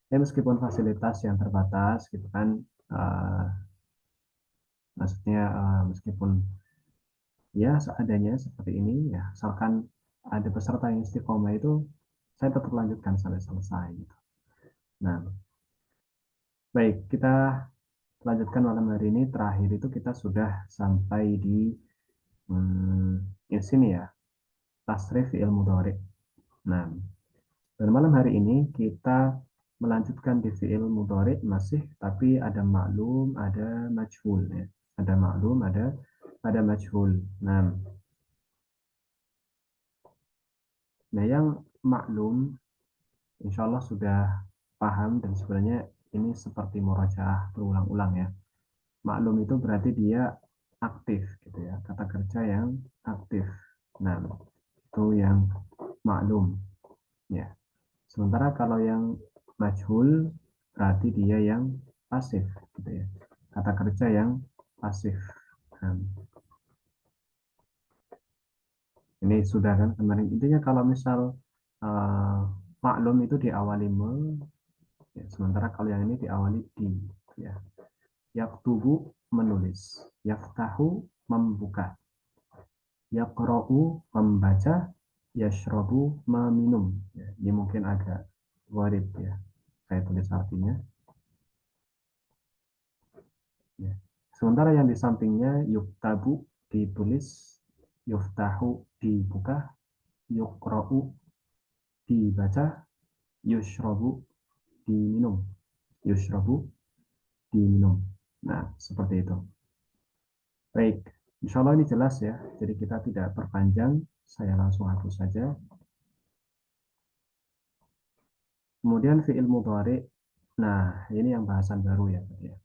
Ya meskipun fasilitas yang terbatas gitu kan, eh, maksudnya meskipun ya seadanya seperti ini ya, asalkan ada peserta yang istiqomah itu saya tetap lanjutkan sampai selesai gitu. Nah, baik, kita lanjutkan malam hari ini. Terakhir itu kita sudah sampai di sini ya, tasrif fi'il mudhari. Nah, dan malam hari ini kita melanjutkan di fi'il mudhari masih, tapi ada maklum, ada majhul ya. Ada maklum, ada majhul. Nah, yang maklum insya Allah sudah paham, dan sebenarnya ini seperti murojaah berulang-ulang ya. Maklum itu berarti dia aktif gitu ya, kata kerja yang aktif. Nah, itu yang maklum ya. Sementara kalau yang majhul berarti dia yang pasif gitu ya. Kata kerja yang pasif. Nah, ini sudah kan kemarin. Intinya kalau misal uh, maklum itu diawali me, ya, sementara kalau yang ini diawali di ya. Yaktubu menulis, yaftahu membuka, yaqra'u membaca, yashrabu meminum. Ya, ini mungkin agak gharib ya. Saya tulis artinya. Ya. Sementara yang di sampingnya yuktabu ditulis, yuftahu dibuka, yuqra'u dibaca, yushrabu diminum, yushrabu diminum. Nah, seperti itu. Baik, insya Allah ini jelas ya. Jadi kita tidak perpanjang, saya langsung hapus saja. Kemudian fi'il mudhari. Nah, ini yang bahasan baru ya, Pak, ya.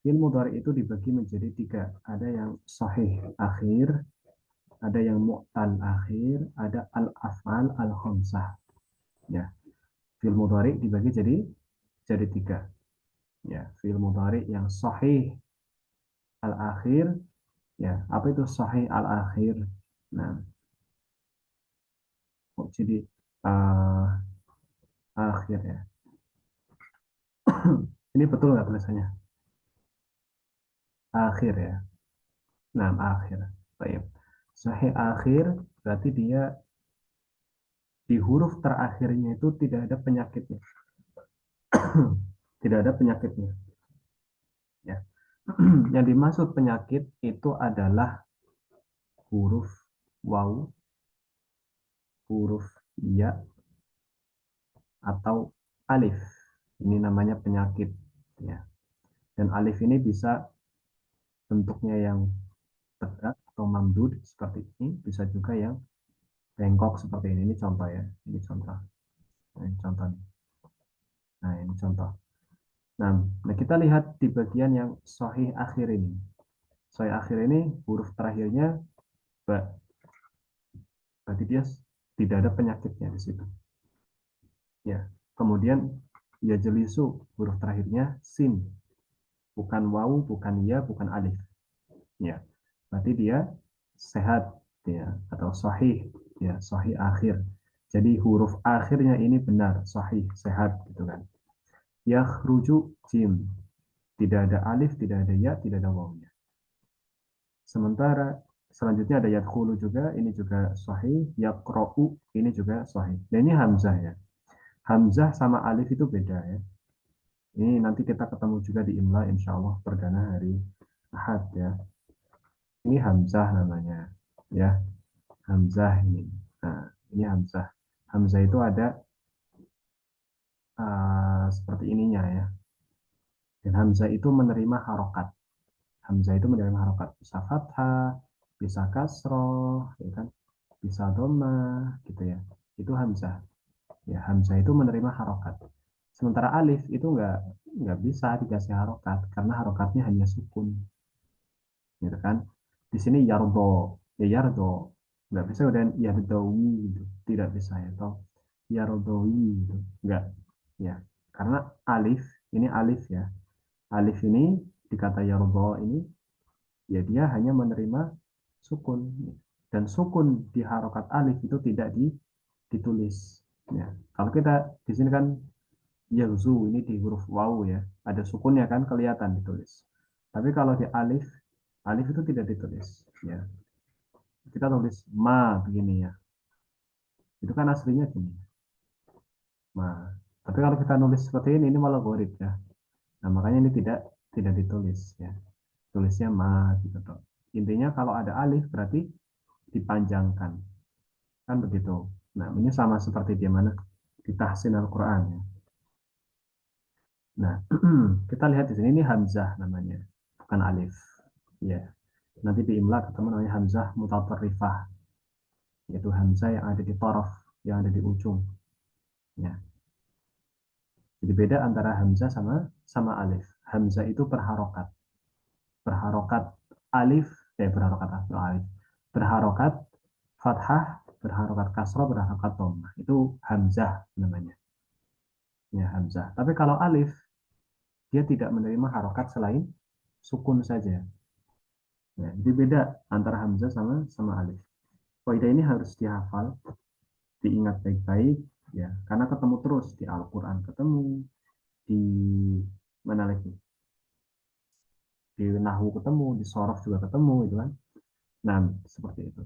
Fi'il mudhari itu dibagi menjadi tiga. Ada yang sahih akhir, ada yang mu'tal akhir, ada al-af'al al-khamsah. Ya, fi'il mudhari dibagi jadi tiga. Ya, fi'il mudhari yang sahih al-akhir. Ya, apa itu sahih al-akhir? Nah, jadi uh, akhir ya. Ini betul nggak tulisannya? Akhir ya. Nah, akhir. Baik. Sahih akhir berarti dia di huruf terakhirnya itu tidak ada penyakitnya. Tidak ada penyakitnya. Ya. Yang dimaksud penyakit itu adalah huruf waw, huruf ya, atau alif. Ini namanya penyakit. Ya. Dan alif ini bisa bentuknya yang tegak atau mamdud seperti ini, bisa juga yang bengkok seperti ini. Ini contoh ya. Ini contoh. Nah, ini contoh. Nah, ini contoh. Nah, kita lihat di bagian yang sahih akhir ini. Sahih akhir ini huruf terakhirnya ba. Berarti dia tidak ada penyakitnya di situ. Ya. Kemudian ya jelisu, huruf terakhirnya sin. Bukan waw, bukan ya, bukan alif. Ya. Berarti dia sehat ya, atau sahih ya, sahih akhir. Jadi huruf akhirnya ini benar, sahih, sehat gitu kan. Yakhruju jim. Tidak ada alif, tidak ada ya, tidak ada wawnya. Sementara selanjutnya ada yadkhulu juga, ini juga sahih, yaqra'u, ini juga sahih. Dan ini hamzah ya. Hamzah sama alif itu beda ya. Ini nanti kita ketemu juga di Imla insya Allah perdana hari Ahad ya. Ini hamzah namanya ya. Hamzah ini. Nah, ini hamzah. Hamzah itu ada seperti ininya ya. Dan hamzah itu menerima harokat. Hamzah itu menerima harokat. Bisa fathah, bisa kasroh, ya kan? Bisa dhamma, gitu ya. Itu hamzah. Ya, hamzah itu menerima harokat. Sementara alif itu nggak bisa dikasih harokat karena harokatnya hanya sukun, gitu kan? Di sini yardo, ya yardo, nggak bisa dan yardawi gitu, tidak bisa ya, atau yardawi gitu, nggak, ya, karena alif ini alif ya, alif ini di kata yardo ini ya dia hanya menerima sukun, dan sukun di harokat alif itu tidak ditulis. Ya, kalau kita di sini kan Yaghzu ini di huruf waw ya. Ada sukunnya kan kelihatan ditulis. Tapi kalau di alif, alif itu tidak ditulis ya. Kita tulis ma begini ya. Itu kan aslinya gini. Ma. Tapi kalau kita nulis seperti ini malah gorik ya. Nah, makanya ini tidak ditulis ya. Tulisnya ma gitu toh. Intinya kalau ada alif berarti dipanjangkan. Kan begitu. Nah, ini sama seperti di mana? Di tahsin Al-Qur'an ya. Nah, kita lihat di sini ini hamzah namanya, bukan alif. Ya. Nanti di imla ketemu namanya hamzah mutatarrifah, yaitu hamzah yang ada di taraf, yang ada di ujung. Ya. Jadi beda antara hamzah sama alif. Hamzah itu berharokat. Berharokat alif, berharokat alif. Berharokat fathah, berharokat kasrah, berharokat dhammah. Itu hamzah namanya. Ya, hamzah. Tapi kalau alif, dia tidak menerima harokat selain sukun saja. Ya, jadi beda antara hamzah sama alif. Kaidah ini harus dihafal, diingat baik-baik, ya, karena ketemu terus di Al-Quran ketemu, di mana lagi, di Nahwu ketemu, di Shorof juga ketemu, gitu kan. Nah, seperti itu.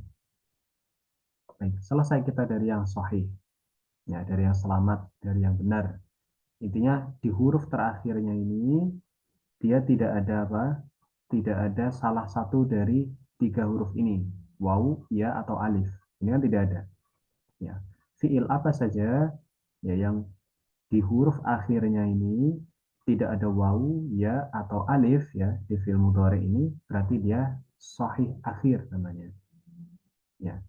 Baik, selesai kita dari yang sahih, ya, dari yang selamat, dari yang benar. Intinya di huruf terakhirnya ini dia tidak ada apa? Tidak ada salah satu dari tiga huruf ini, waw, ya atau alif. Ini kan tidak ada. Ya, fiil apa saja ya yang di huruf akhirnya ini tidak ada waw, ya atau alif ya di fiil mudhari ini berarti dia sahih akhir namanya. Ya,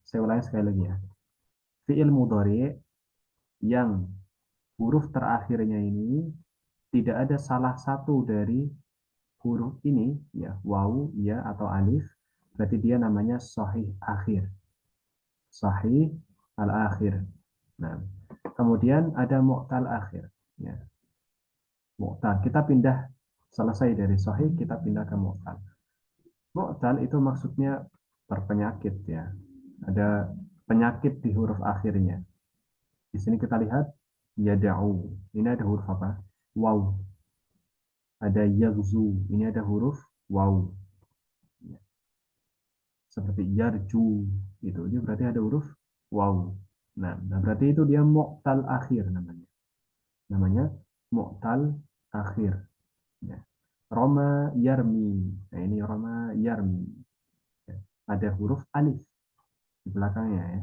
saya ulangi sekali lagi ya. Fiil mudhari yang huruf terakhirnya ini tidak ada salah satu dari huruf ini ya waw, ya atau alif berarti dia namanya sahih akhir. Sahih al-akhir. Nah, kemudian ada mu'tal akhir. Ya, mu'tal. Kita pindah selesai dari sahih, kita pindah ke mu'tal. Mu'tal itu maksudnya berpenyakit ya. Ada penyakit di huruf akhirnya. Di sini kita lihat yada'u. Ini ada huruf apa? Waw. Ada yaghzu. Ini ada huruf waw. Ya, seperti yarju itu. Ini berarti ada huruf waw. Nah, berarti itu dia mu'tal akhir namanya. Namanya mu'tal akhir. Ya. Roma yarmi. Nah, ini Roma yarmi. Ya. Ada huruf alif di belakangnya ya.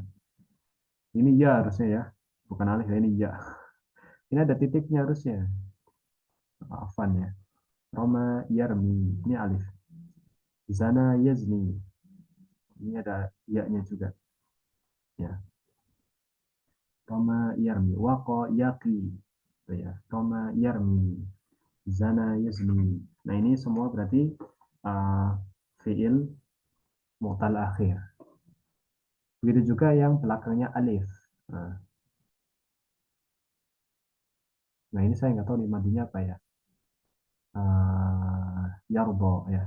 Ini ya harusnya ya. Bukan alif ya, ini ya. Ini ada titiknya harusnya. Afan ya. Roma yarmi. Ini alif. Zana yazni. Ini ada ya-nya juga. Ya. Roma yarmi. Waqo yaqi. Itu ya. Roma yarmi. Zana yazni. Nah, ini semua berarti uh, fiil mu'tal akhir. Begitu juga yang belakangnya alif. Nah, nah ini saya nggak tahu nih madinya apa ya. Yarbo ya.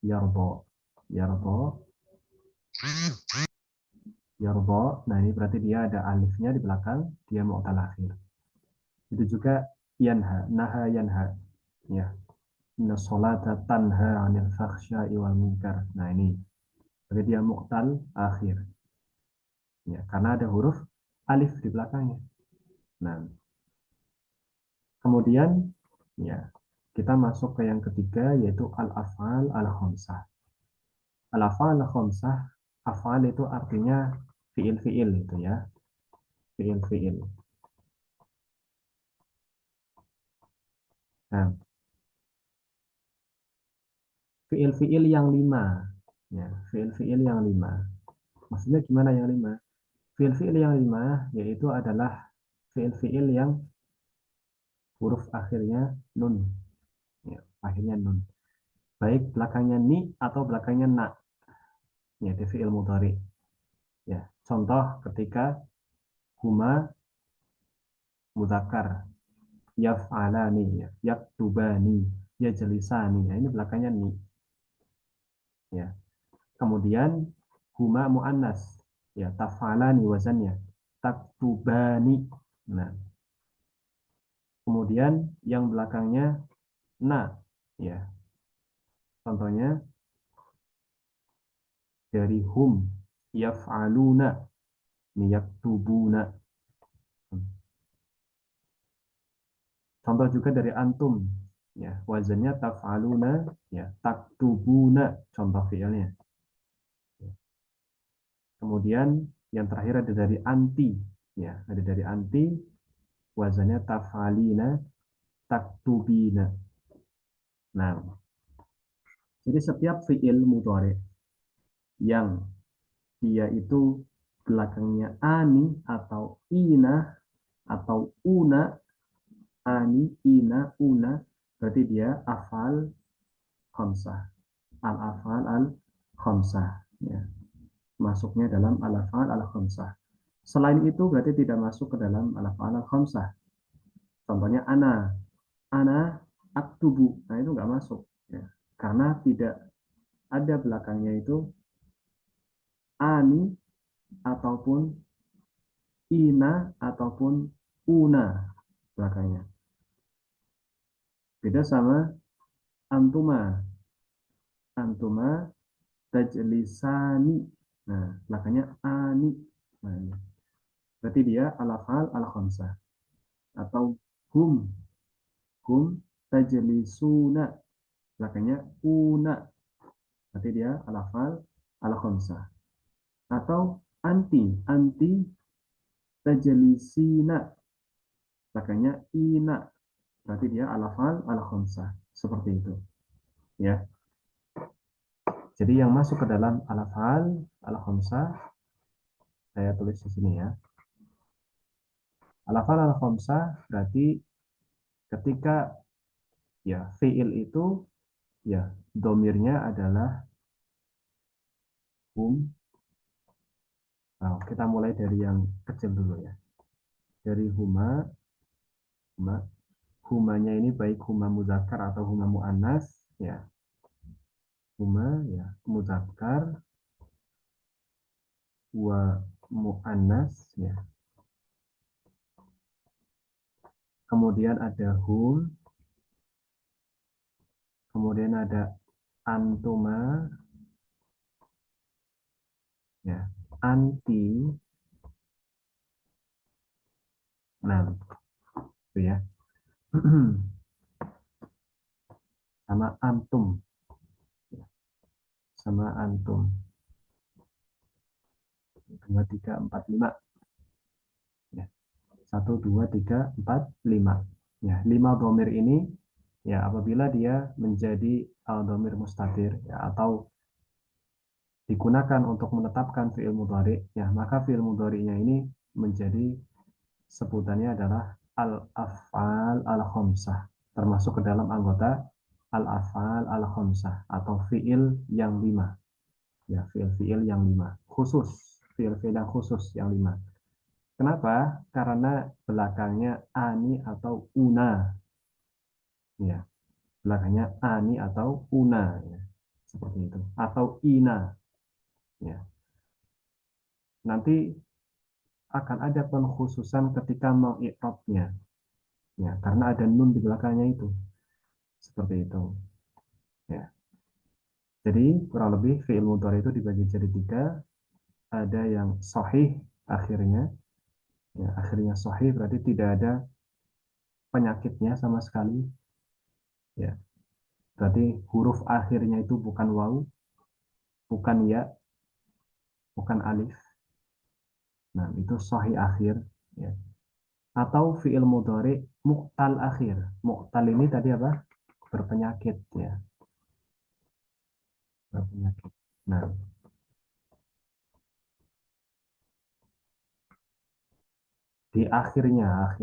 Yarbo. Yarbo. Yarbo. Nah, ini berarti dia ada alifnya di belakang. Dia mu'tal akhir. Itu juga yanha. Naha yanha. Ya. Inna sholata tanha anil fakhsya'i wal munkar. Nah, ini. Berarti dia mu'tal akhir. Ya, karena ada huruf alif di belakangnya. Nah, kemudian ya kita masuk ke yang ketiga yaitu al-af'al al-khamsah. Al-af'al al-khamsah, af'al itu artinya fiil-fiil itu ya, fiil-fiil. Nah, fiil-fiil yang lima, ya, fiil-fiil yang lima. Maksudnya gimana yang lima? Fiil-fiil yang lima yaitu adalah fiil-fiil yang huruf akhirnya nun, ya, akhirnya nun. Baik belakangnya ni atau belakangnya na, ya, di fiil mudhari. Ya, contoh ketika huma mudzakkar, yaf'alani, ya, yaktubani, yajlisani. Ya, ini belakangnya ni. Ya. Kemudian huma muannas, ya, taf'alani wazannya. taktubani. Nah, kemudian yang belakangnya na, ya. Contohnya dari hum, yaf'aluna, yaktubuna. Contoh juga dari antum, ya, wazannya taf'aluna, ya, taktubuna, contoh fi'ilnya. Kemudian yang terakhir ada dari anti, ya, ada dari anti, wazannya taf'alina, taktubina. Nah, jadi setiap fi'il mudhari yang dia itu belakangnya ani atau ina atau una, ani, ina, una, berarti dia afal khamsah. Al-afal al-khamsah. Ya. Masuknya dalam al-afal al-khamsah. Selain itu berarti tidak masuk ke dalam al-afal al-khamsah. Contohnya ana. Ana aktubu. Nah itu nggak masuk. Ya. Karena tidak ada belakangnya itu ani ataupun ina ataupun una belakangnya. Beda sama antuma. Antuma tajlisani. Nah, belakangnya ani. Nah, ini. Berarti dia al-afal al-khamsah. Atau hum. Hum tajlisuna. Belakangnya una. Berarti dia al-afal al-khamsah. Atau anti. Anti tajlisina. Belakangnya ina. Berarti dia al-afal al-khamsah. Seperti itu. Ya. Jadi yang masuk ke dalam al-afal al-khamsah saya tulis di sini ya. Al-afal al-khamsah berarti ketika ya fiil itu ya domirnya adalah hum. Nah, kita mulai dari yang kecil dulu ya. Dari huma, humanya ini baik huma muzakkar atau huma muannas ya. Huma ya muzakkar wa muannas ya. Kemudian ada hum, kemudian ada antuma ya, anti. Nah, itu ya. Sama antum ya. Sama antum 2 3 4 5 ya. 1 2 3 4 5 ya. 5 dhamir ini ya apabila dia menjadi al-dhamir mustatir ya atau digunakan untuk menetapkan fi'il mudhari ya maka fi'il mudhari'nya ini menjadi sebutannya adalah al-af'al al-khamsah, termasuk ke dalam anggota al-af'al al-khamsah atau fi'il yang 5 ya, fi'il yang 5 khusus, fi'il yang khusus yang 5. Kenapa? Karena belakangnya ani atau una ya, belakangnya ani atau una ya. Seperti itu, atau ina ya. Nanti akan ada penkhususan ketika mau i'rabnya ya, karena ada nun di belakangnya itu. Seperti itu ya. Jadi kurang lebih fi'il mudhari itu dibagi jadi 3. Ada yang sahih akhirnya ya, akhirnya sahih berarti tidak ada penyakitnya sama sekali ya. Berarti huruf akhirnya itu bukan waw, bukan ya, bukan alif. Nah, itu sahih akhir ya. Atau fi'il mudhari muqtal akhir. Muqtal ini tadi apa? Berpenyakit ya, berpenyakit. Nah, di akhirnya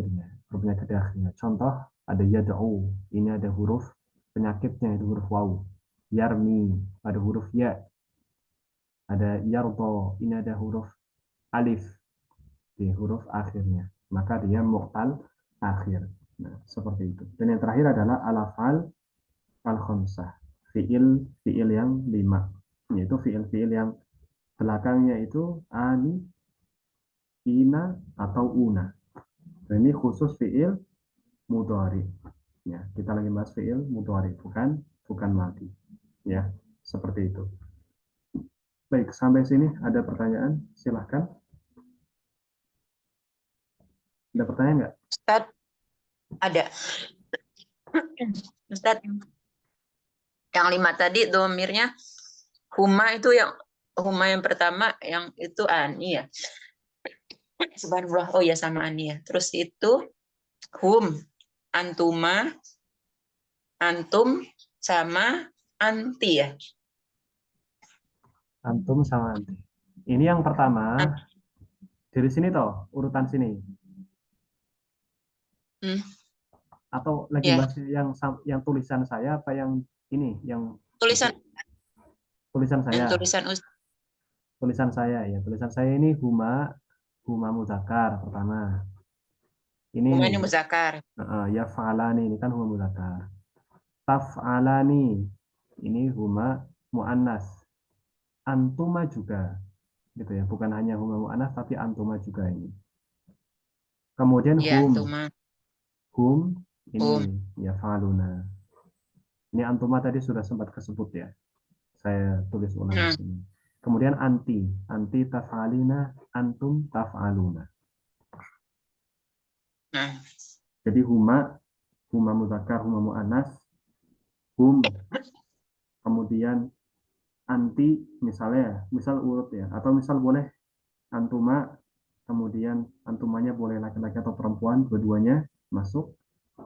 berpenyakit di akhirnya. Contoh ada yad'u, ini ada huruf penyakitnya itu huruf waw. Yarmi ada huruf ya. Ada yardo, ini ada huruf alif di huruf akhirnya. Maka dia muqtal akhir. Nah, seperti itu. Dan yang terakhir adalah al-af'al al-khamsah. Fi'il yang 5. Yaitu fi'il yang belakangnya itu ani, ina atau una. Dan ini khusus fiil mudhari. Ya, kita lagi bahas fiil mudhari, bukan madi. Ya, seperti itu. Baik, sampai sini ada pertanyaan? Silahkan. Ada pertanyaan nggak? Ustaz, ada. Ustaz, yang 5 tadi domirnya huma itu yang pertama yang itu ani ya. Subhanallah. Oh ya sama ani ya. Terus itu hum, antuma, antum sama anti ya. Antum sama anti. Ini yang pertama, dari sini toh, urutan sini. Hmm, Atau lagi ya, bahas yang tulisan saya apa yang ini, yang tulisan tulisan saya? tulisan Ustaz. Tulisan saya ya, tulisan saya ini huma mudzakkar pertama. Ini Huma nih, ini muzakkar. ya fa'alani ini kan huma mudzakkar. Taf'alani ini huma muannas. Antuma juga gitu ya, bukan hanya huma muannas tapi antuma juga ini. Kemudian Ya, antuma, hum ini hum. ya fa'aluna. Ini antuma tadi sudah sempat kesebut ya. Saya tulis ulang di Nah, sini. Kemudian anti taf'alina, antum taf'aluna. nah, Jadi huma mudzakkar, huma muannas, hum, kemudian anti misal urut ya, atau misal boleh antuma, kemudian antumanya boleh laki-laki atau perempuan, dua-duanya masuk,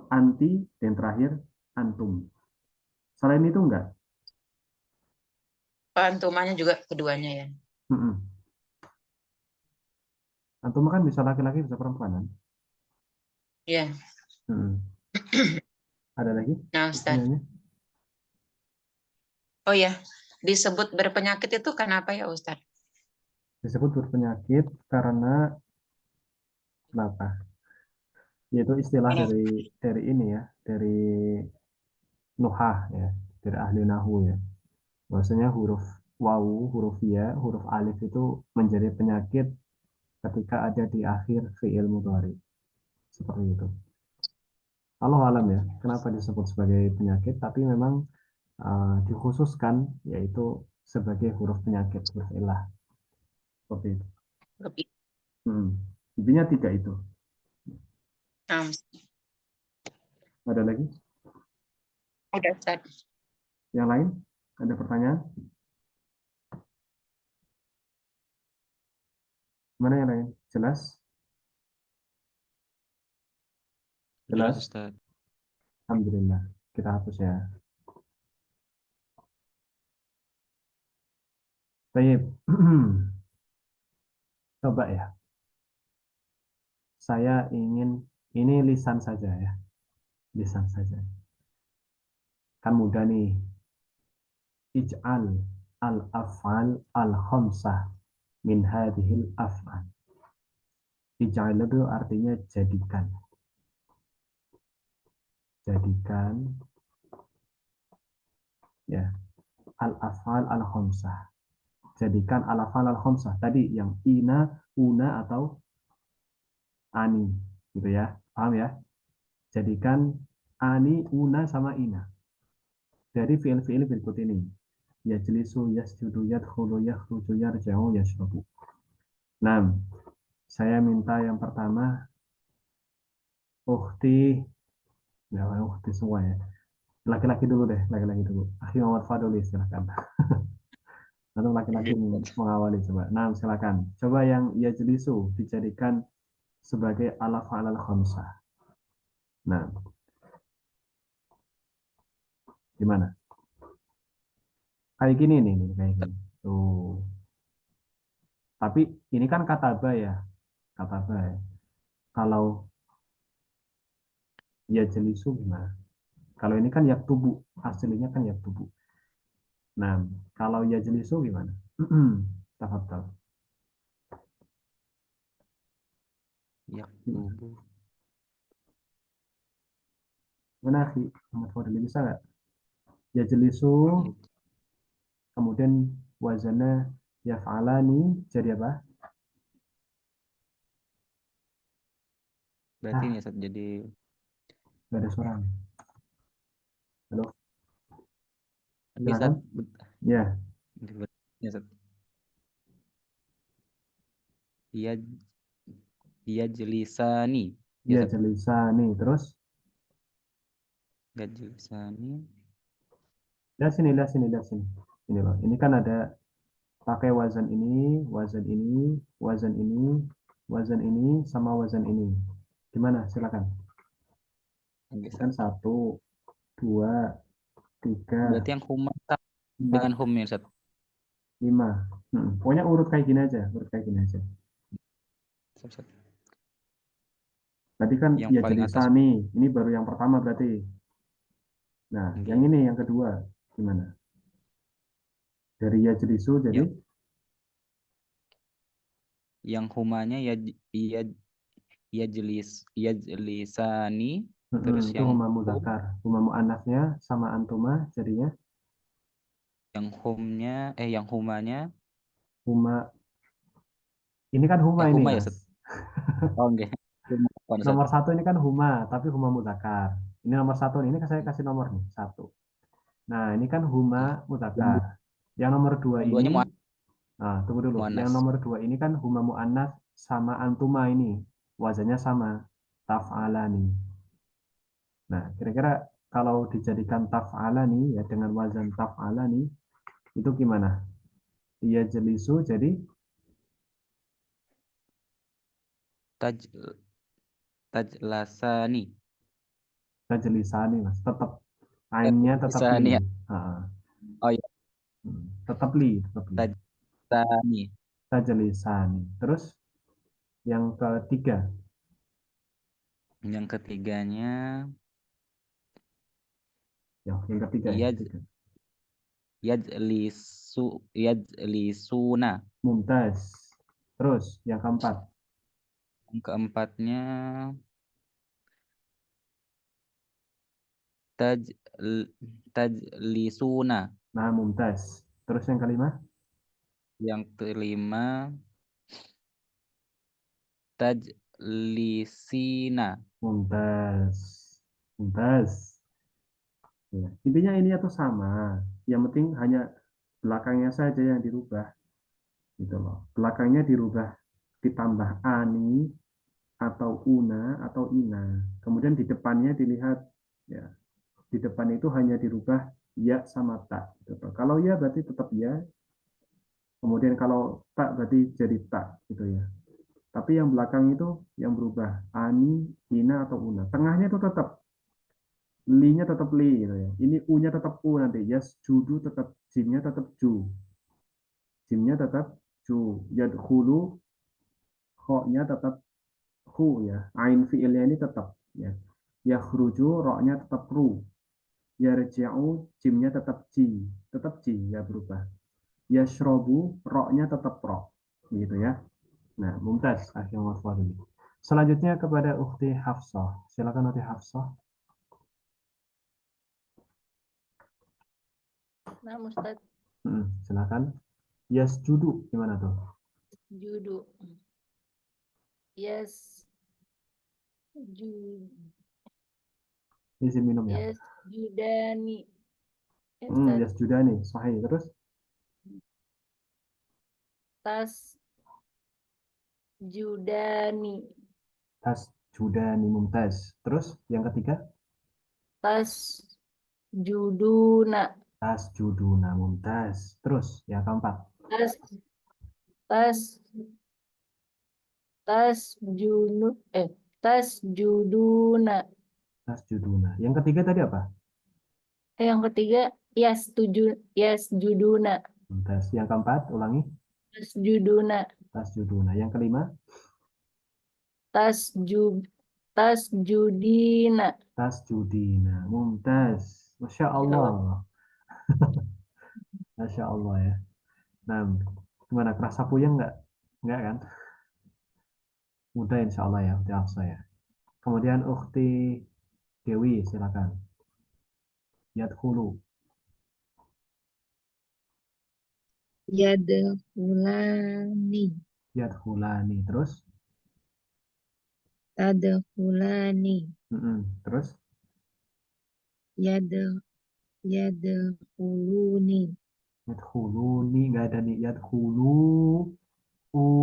anti, dan terakhir antum. Selain itu enggak? antumanya juga keduanya ya. Mm-mm. Antuma kan bisa laki-laki, bisa perempuan kan? Ya. Mm-mm. Ada lagi Nah, Ustaz. pertanyaannya? Oh ya, disebut berpenyakit itu kenapa ya Ustaz? Disebut berpenyakit karena kenapa? Yaitu istilah Kenapa? dari ini ya, dari nuhah ya, dari ahli nahu ya. Bahwasanya huruf wawu, huruf ya, huruf alif itu menjadi penyakit ketika ada di akhir fiil mudhari. Seperti itu. Allah alam ya, kenapa disebut sebagai penyakit, tapi memang dikhususkan yaitu sebagai huruf penyakit, huruf ilah. Seperti itu. Lebih. Hmm. Intinya tiga itu. Nah, Ada lagi? udah Ustaz. Yang lain? Ada pertanyaan? Mana yang lain? Jelas? Jelas, Jelas? Ustaz. Alhamdulillah. Kita hapus ya. Baik. Coba ya. Saya ingin, ini lisan saja ya. Lisan saja. Kan mudah nih. Ij'al al-af'al al-khamsah min hadhil af'al. Ij'al itu artinya jadikan. Jadikan ya al-af'al al-khamsah. Jadikan al-af'al al-khamsah. Tadi yang ina, una atau ani gitu ya. Paham ya? Jadikan ani, una sama ina dari fiil-fiil berikut ini. Yajlisu, yasjudu, yadkhulu, yakhruju, yarja'u, yashrabu. Nah, saya minta yang pertama ukhti, ya ukhti semua ya. Laki-laki dulu deh, laki-laki dulu. Akhi Muhammad Fadli silakan. Lalu laki-laki mengawali coba. Nah, silakan. Coba yang yajlisu dijadikan sebagai alaf alal khamsah. Nah, gimana? Kayak gini nih, kayak gini. Tuh. Tapi ini kan kataba ya, kataba ya. Kalau yajlisu gimana? Kalau ini kan yaktubu, aslinya kan yaktubu. Nah, kalau yajlisu gimana? Tafadhal. Yaktubu. Mana sih? Muhammad Fadli bisa nggak? Yajlisu, kemudian wazana yaf'alani jadi apa? Berarti ini Ustaz, jadi Nggak ada suara. Halo, bisa silakan. Ya, ya Ustaz. Iya, iya jelisani. Ya ya Ustaz. jelisa nih. Terus, Iya jelisani. lihat sini, lihat sini, lihat sini. Ini loh. Ini kan ada pakai wazan ini, wazan ini, wazan ini, wazan ini, sama wazan ini. Gimana? Silakan. Oke, Ini Ustaz. kan 1, 2, 3, Berarti yang huma dengan 4, hum ya Ustaz. 5. Pokoknya urut kayak gini aja, urut kayak gini aja. Ustaz. Tadi kan Yang ya paling jadi atas. sani, ini baru yang pertama berarti. Nah, yang Oke. ini yang kedua gimana? Dari ya jelisu jadi Yang humanya ya iya iya jelisani. Terus itu yang huma hum, muzakkar, huma muannasnya sama antuma jadinya yang humnya yang humanya huma. Ini kan huma ini, huma ya Mas. Ustaz. Oh enggak. Huma apa, Ustaz? Nomor 1 ini kan huma, tapi huma muzakkar. Ini nomor 1 nih, ini kan saya kasih nomor nih, 1. Nah, ini kan huma Yang, muzakkar. Yang nomor 2 yang ini, duanya nah, tunggu dulu. Yang muannas. nomor 2 ini kan huma muannas sama antuma ini. Wazannya sama, taf'alani. Nah, kira-kira kalau dijadikan taf'alani ya dengan wazan taf'alani itu gimana? Ia jelisu jadi Taj tajlasani. tajelisani, Mas. Tetap ainnya tetap li. Tajlasani ya. Ah, Oh ya, tetap li, tetap li. tajlasani. Tajelisani. Terus yang ketiga, Yang ketiganya ya, yang ketiga, yang ia ketiga. yajlisuna. Mumtaz. Terus yang keempat, Yang keempatnya taj tajlisuna. nah mumtaz. Terus yang kelima, Yang kelima tajlisina. mumtaz. Mumtaz. Ya. Intinya ini atau sama. Yang penting hanya belakangnya saja yang dirubah, gitu loh. Belakangnya dirubah ditambah ani atau una atau ina. Kemudian di depannya dilihat ya, di depan itu hanya dirubah ya sama tak. Gitu. Kalau ya berarti tetap ya. Kemudian kalau tak berarti jadi tak gitu ya. Tapi yang belakang itu yang berubah ani, ina atau una. Tengahnya itu tetap li-nya tetap li gitu ya. Ini u-nya tetap u nanti. Yes, judu tetap jimnya tetap ju. Jimnya tetap ju. Yadkhulu kho-nya tetap hu ya. Ain fiilnya ini tetap ya. Yakhruju ro-nya tetap ru. Yarji'u jimnya tetap ji. Tetap ji ya berubah. Yashrobu ro-nya tetap ro. Gitu ya. Nah, Mumtaz akhirnya. Selanjutnya kepada Ukhti Hafsah. Silakan Ukhti Hafsah. Nah, Ustaz, Silakan. Yasjudu gimana tuh? judu. Yes, ju, Izin minum ya. yes, judani. Ya, Ustaz, Yasjudani, sahih. Terus tas judani. tas judani mumtaz. Terus yang ketiga Tas juduna. tas juduna mumtaz. Terus yang keempat Tas, tas, tas junu, tas juduna. tas juduna. Yang ketiga tadi apa? Yang ketiga, yes juduna. Mumtaz. Yang keempat ulangi Tas juduna. tas juduna. Yang kelima Tas ju, tas judina. tas judina mumtaz. Masya Ya Allah. Allah. Masya Allah ya. Nah, gimana kerasa puyeng nggak? Nggak kan? Mudah insya Allah ya, udah saya. Kemudian Ukhti Dewi, silakan. Yadkhulu, Yadkhulani yadkhulani. Terus tadkhulani, Terus yad yadkhuluni. yadkhuluni, nggak ada nih yadkhuluna.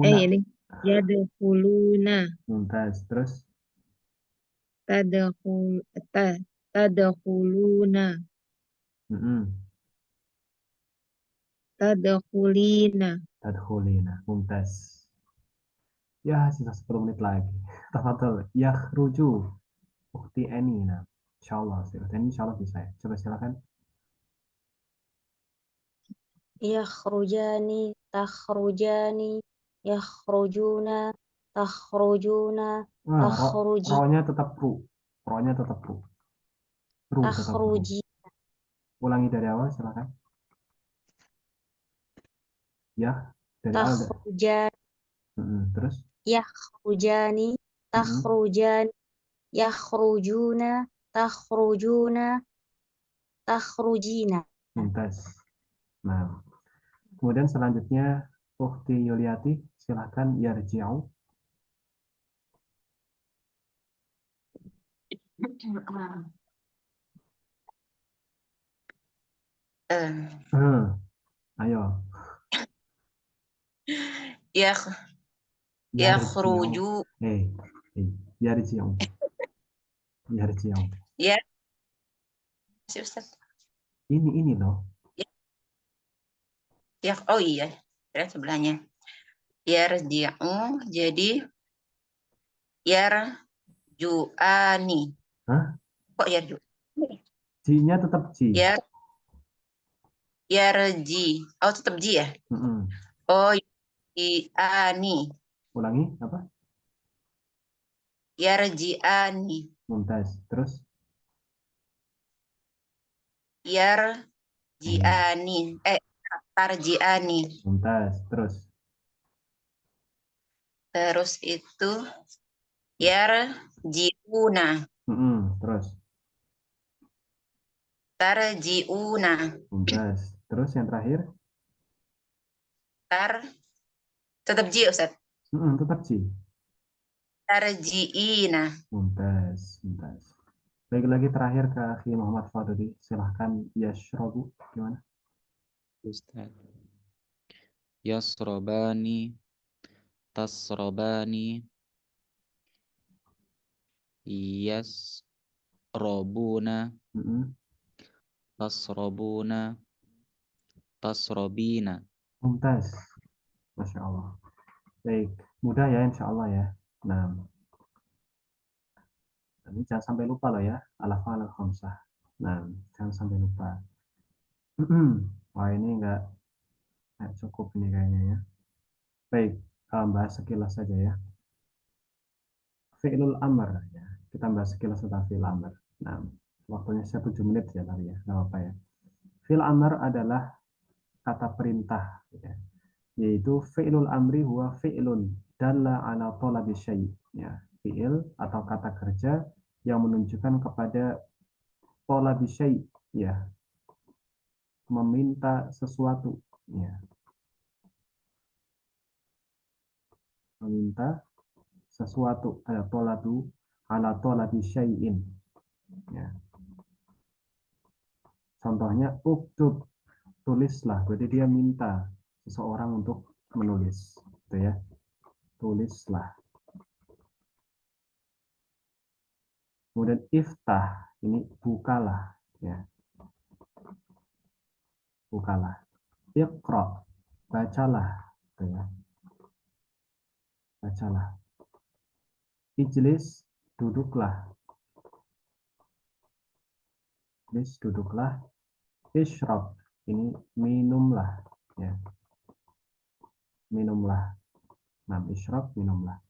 Ini yadkhuluna, Mumtaz. Terus tadkhuluna, tadkhulina. tadkhulina. Mumtaz. Ya, sisa 10 menit lagi. Tafadhol. Yakhruju. Ukti Eni. Nah, insyaallah. Insyaallah bisa ya. Coba silakan. Yakhrujani, takhrujani, yakhrujuna, takhrujuna, Nah, takhruji, ro-nya tetap ru. Ro-nya tetap ru. Ru tetap ru. takhruji, Ulangi dari awal silakan. Ya, dari awal. takhrujani, Terus yakhrujani, takhrujani, yakhrujuna, takhrujuna, takhrujina. Mumtaz. Nah, kemudian selanjutnya Ukti Yuliati, silakan yarji'u. Ayo. Yakhruju. Yarji'u. Yarji'u. Ya, si Ustaz. Ini loh. Ya, oh iya, kira sebelahnya. Yarji'u, jadi yarju'ani. Hah? Kok yarju? Ji-nya tetap ji. Yarji. Oh, tetap ji ya? Oh, yarji'ani. Ulangi, apa? Yarji'ani. Mumtaz. Terus? Yarji'ani. Tarji'ani. Mumtaz. Terus? Terus itu yarji'una. Terus? Tarji'una. Mumtaz. Terus yang terakhir? Tetap ji, Ustaz. Tetap ji. Tarji'ina. Mumtaz. Mumtaz. Lagi terakhir ke Akhi Muhammad Fadli. Silahkan yashrabu. Gimana? Ustaz. Yasrobani, tasrobani, yasrobuna, tasrobuna, tasrobina. Mumtaz. Masya Allah. Baik, mudah ya insya Allah ya. Nah, ini jangan sampai lupa loh ya. Al-af'al al-khamsah. Nah, jangan sampai lupa. Wah, ini nggak cukup ini kayaknya ya. Baik, bahas sekilas saja ya. Fi'lul amr ya. Kita bahas sekilas tentang fi'il amr. Nah, waktunya 7 menit ya tadi ya. Nggak apa-apa ya. Fi'il amr adalah kata perintah ya. Yaitu fi'lul amri huwa fi'lun dalla ala talabi syai' ya. Fi'il atau kata kerja yang menunjukkan kepada talabi syai' ya. Meminta sesuatu ya. Meminta sesuatu ada toladu ala tolabi syai'in ya. Contohnya uktub, tulislah, berarti dia minta seseorang untuk menulis gitu ya. Tulislah. Kemudian iftah, ini bukalah ya. Bukalah. Iqra, bacalah gitu ya. Bacalah. Ijlis, duduklah. Ijlis, duduklah. Ishrab, ini minumlah ya. Minumlah. Nah, ishrab, minumlah.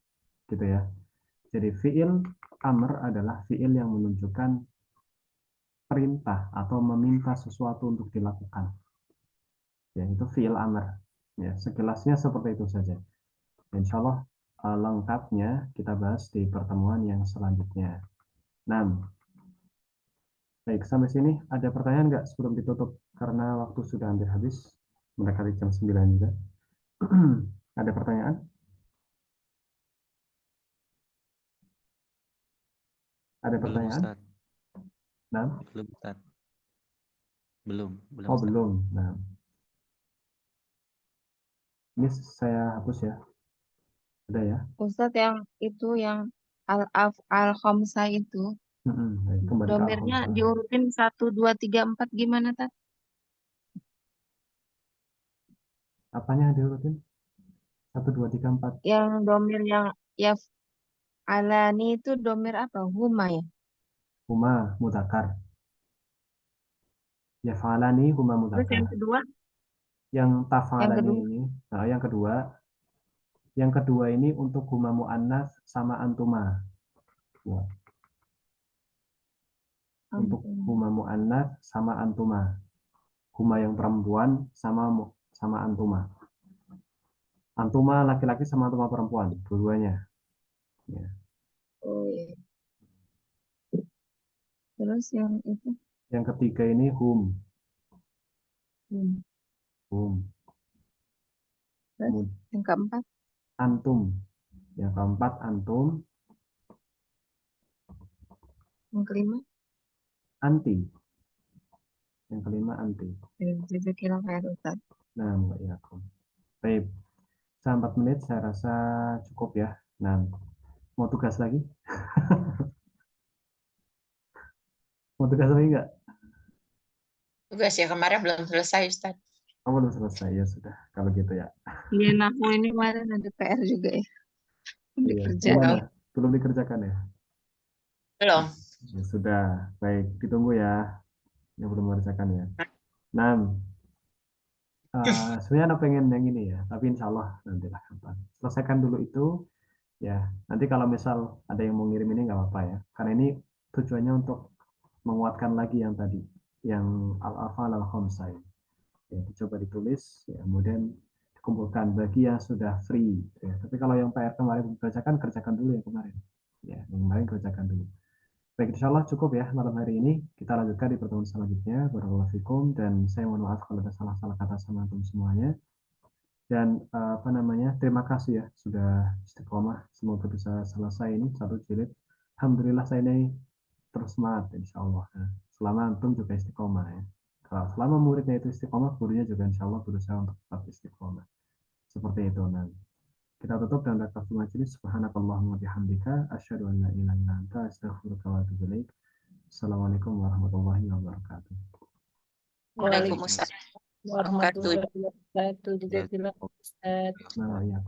Gitu ya. Jadi fi'il amr adalah fi'il yang menunjukkan perintah atau meminta sesuatu untuk dilakukan. Ya, itu fi'il amr. Ya, sekilasnya seperti itu saja. Insya Allah lengkapnya kita bahas di pertemuan yang selanjutnya. Nah, baik, sampai sini ada pertanyaan nggak sebelum ditutup? Karena waktu sudah hampir habis, mendekati jam 9 juga. Ada pertanyaan? Ada Belum pertanyaan? Ustaz. Nah, Belum Ustaz. Belum oh Ustaz. belum. Nah, ini saya hapus ya. Ada ya? Ustadz yang itu yang al khamsah itu Baik, kembali ke domirnya Al-Khamsah. diurutin 1, 2, 3, 4 gimana Tat? Apanya yang diurutin? 1, 2, 3, 4. Yang domir yang ya alani itu domir apa? Huma ya? Huma mudzakkar. Yaf'alani huma Terus mudzakkar. yang kedua, Yang taf'alani kedua? ini, nah, yang kedua ini untuk huma muannas sama antuma. Ya. Untuk huma muannas sama antuma. Huma yang perempuan sama antuma. Antuma laki-laki sama antuma perempuan, dua-duanya. Ya. Oh iya. Terus yang itu Yang ketiga ini hum. hmm. Hum. Terus Kemudian yang keempat antum. Yang keempat antum. yang kelima Anti. Yang kelima anti. Jazakallah khair Ustaz. Nah, Mbak Yakum. Baik. 4 menit saya rasa cukup ya. Nah, mau tugas lagi? Mau tugas lagi nggak? Tugas ya kemarin belum selesai, Ustaz. Oh, belum selesai. Ya sudah. Kalau gitu ya. Iya, aku ini kemarin ada PR juga ya. Iya. Dikerjakan. Gimana? Belum dikerjakan ya? Belum. Ya sudah. Baik. Ditunggu ya. Yang belum mengerjakan ya. Nah, sebenarnya Ana pengen yang ini ya. Tapi insya Allah nantilah kapan. Selesaikan dulu itu. Ya. Nanti kalau misal ada yang mau ngirim ini nggak apa-apa ya. Karena ini tujuannya untuk menguatkan lagi yang tadi. Yang al-afal al-khamsah. Ya, coba ditulis, ya, kemudian dikumpulkan bagi yang sudah free. Ya. Tapi kalau yang PR kemarin kerjakan dulu yang kemarin. Ya, yang kemarin kerjakan dulu. Baik, insya Allah cukup ya malam hari ini. Kita lanjutkan di pertemuan selanjutnya. Barakallahu fikum, dan saya mohon maaf kalau ada salah-salah kata sama teman semuanya. Dan terima kasih ya sudah istiqomah. Semoga bisa selesai ini satu jilid. Alhamdulillah saya ini terus semangat insya Allah. Ya. Selama antum juga istiqomah ya. Kalau selama muridnya itu istiqomah, gurunya juga insya Allah berusaha untuk tetap istiqomah. Seperti itu. Nah, kita tutup dengan kafir majelis. Subhanakallahumma bihamdika asyhadu an la ilaha illa anta astaghfiruka wa atubu ilaik. Assalamualaikum warahmatullahi wabarakatuh. Waalaikumsalam. Warahmatullahi wabarakatuh. Jazakallah Ustaz. Nah, ya,